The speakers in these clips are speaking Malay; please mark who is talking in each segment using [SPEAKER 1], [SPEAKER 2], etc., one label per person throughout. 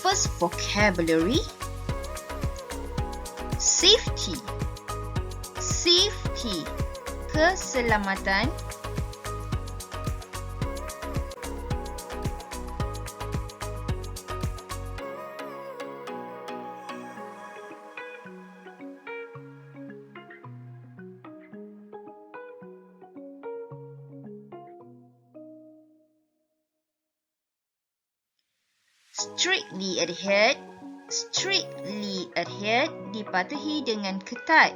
[SPEAKER 1] First vocabulary, safety. Safety, keselamatan. Strictly adhered. Strictly adhered, dipatuhi dengan ketat.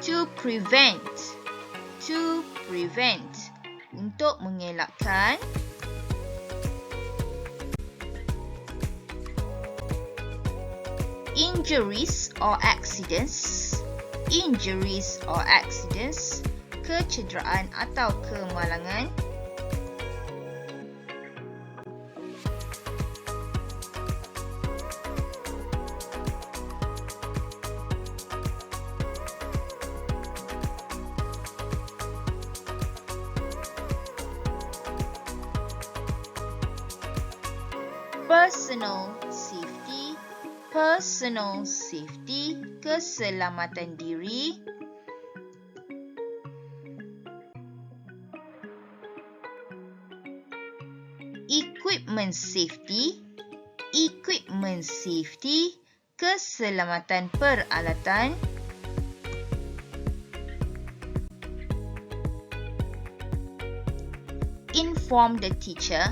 [SPEAKER 1] To prevent. To prevent, untuk mengelakkan. Injuries or accidents. Injuries or accidents, kecederaan atau kemalangan. Personal safety. Personal safety, keselamatan diri. Equipment safety. Equipment safety, keselamatan peralatan. Inform the teacher.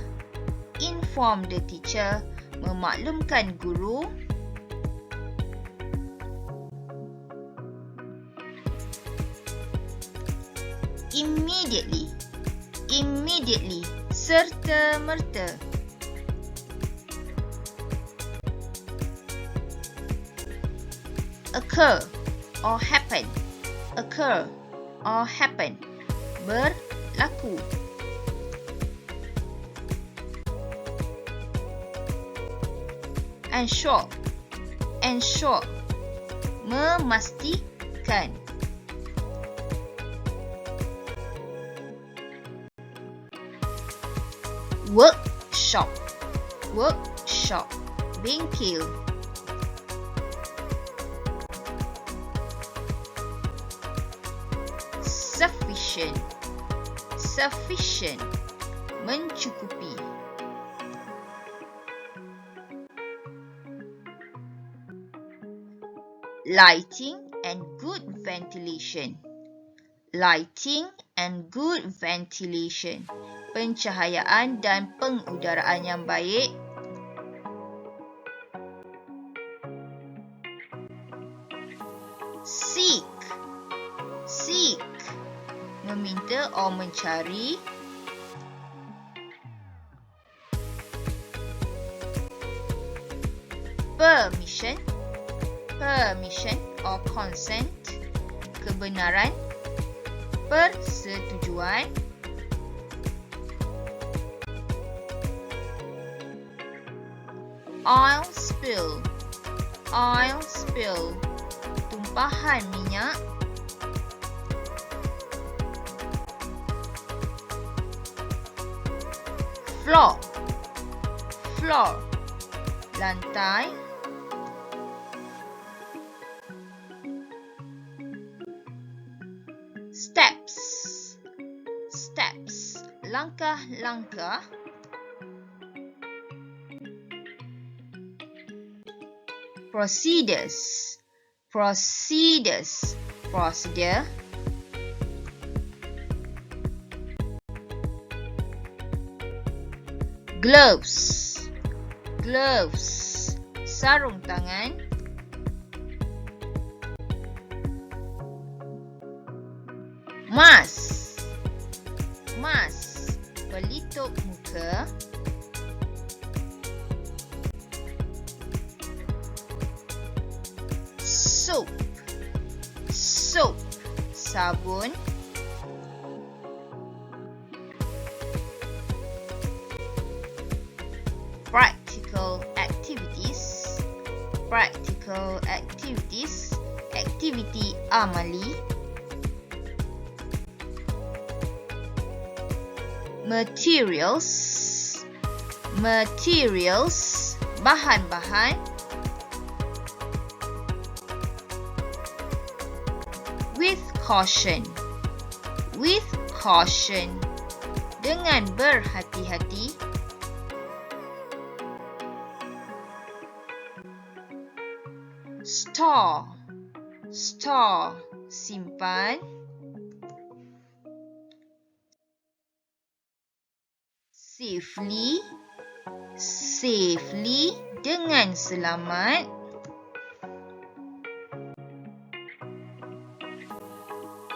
[SPEAKER 1] Inform the teacher, memaklumkan guru. Immediately. Immediately, serta-merta. Occur or happen. Occur or happen, berlaku. Ensure. Ensure, memastikan. Workshop. Workshop, bengkel. Sufficient. Sufficient, mencukupi. Lighting and good ventilation. Lighting and good ventilation, pencahayaan dan pengudaraan yang baik. Seek. Seek, meminta atau mencari. Permission. Permission or consent, kebenaran, persetujuan. Oil spill. Oil spill, tumpahan minyak. Floor. Floor, lantai. Steps. Steps, langkah-langkah. Procedures. Procedures, prosedur. Gloves. Gloves, sarung tangan. Mask. Mask, pelitup muka. Soap. Soap, sabun. Practical activities. Practical activities, aktiviti amali. materials, bahan-bahan. With caution, dengan berhati-hati. Store, simpan. Safely, dengan selamat.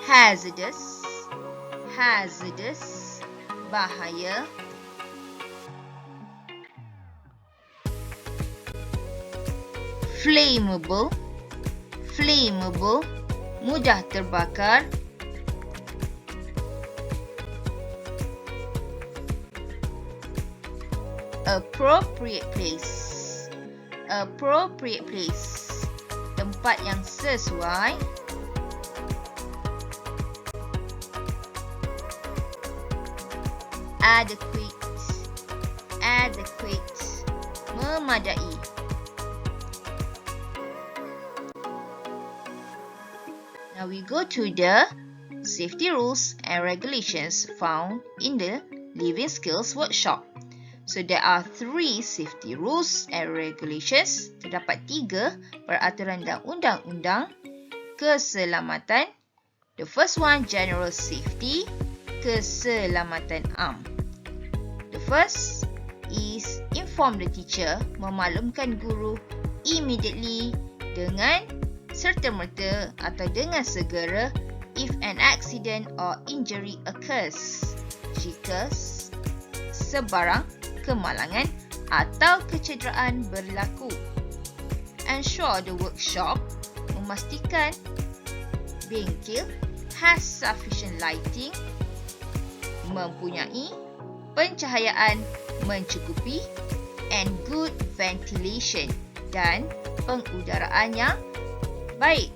[SPEAKER 1] Hazardous, bahaya. Flammable, mudah terbakar. Appropriate place, tempat yang sesuai. Adequate, memadai. Now we go to the safety rules and regulations found in the Living Skills Workshop. So there are 3 safety rules and regulations. Terdapat 3 peraturan dan undang-undang keselamatan. The first one, general safety, keselamatan am. The first is inform the teacher, memaklumkan guru immediately, dengan serta-merta atau dengan segera if an accident or injury occurs. Jika sebarang kemalangan atau kecederaan berlaku. Ensure the workshop, memastikan bengkel has sufficient lighting, mempunyai pencahayaan mencukupi, and good ventilation, dan pengudaraan yang baik.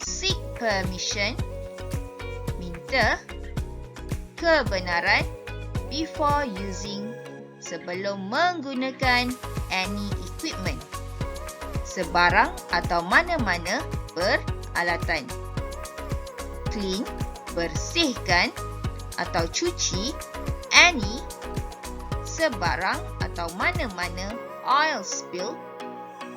[SPEAKER 1] Seek permission, minta kebenaran before using, sebelum menggunakan any equipment, sebarang atau mana-mana peralatan. Clean, bersihkan atau cuci any, sebarang atau mana-mana oil spill,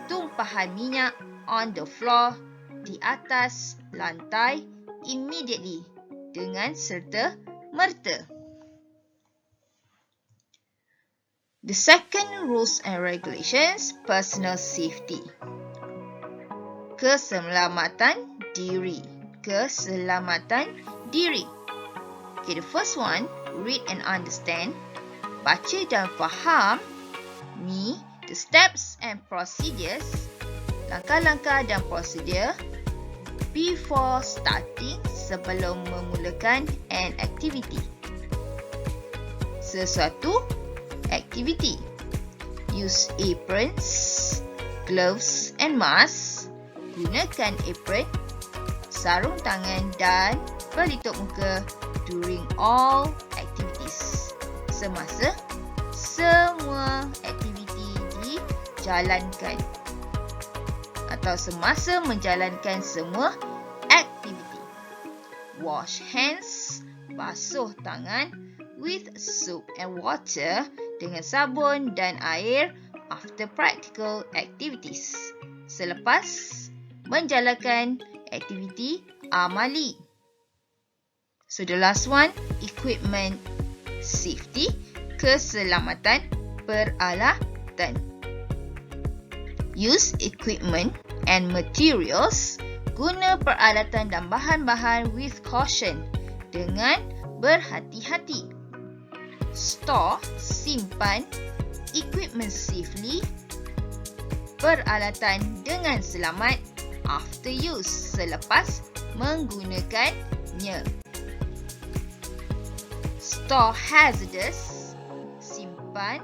[SPEAKER 1] tumpahan minyak on the floor, di atas lantai, immediately, dengan serta-merta. The second rules and regulations, personal safety. Keselamatan diri. Okay, the first one, read and understand. Baca dan faham ni the steps and procedures, langkah-langkah dan prosedur before starting, sebelum memulakan an activity. Sesuatu activity. Use aprons, gloves and mask. Gunakan apron, sarung tangan dan pelitup muka during all activities. Semasa semua aktiviti dijalankan atau semasa menjalankan semua aktiviti. Wash hands, basuh tangan with soap and water, dengan sabun dan air after practical activities, selepas menjalankan aktiviti amali. So the last one, equipment safety, keselamatan peralatan. Use equipment and materials, guna peralatan dan bahan-bahan with caution, dengan berhati-hati. Store, simpan equipment safely, peralatan dengan selamat after use, selepas menggunakannya. Store hazardous, simpan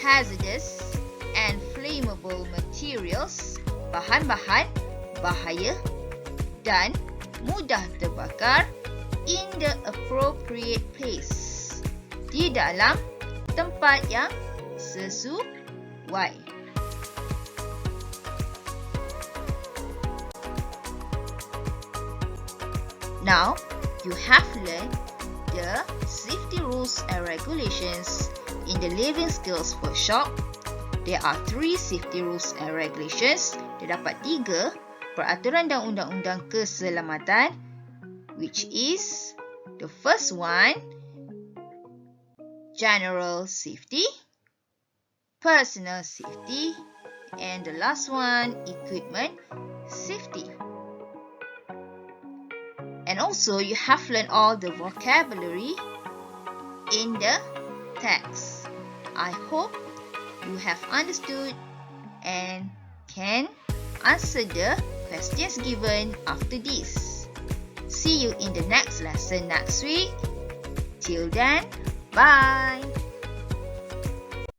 [SPEAKER 1] hazardous and flammable materials, bahan-bahan bahaya dan mudah terbakar in the appropriate place. Di dalam tempat yang sesuai. Now, you have learned the safety rules and regulations in the Living Skills Workshop. There are 3 safety rules and regulations. Terdapat 3 peraturan dan undang-undang keselamatan, which is the first one, general safety, personal safety, and the last one, equipment safety. And also, you have learned all the vocabulary in the text. I hope you have understood and can answer the questions given after this. See you in the next lesson next week. Till then, bye!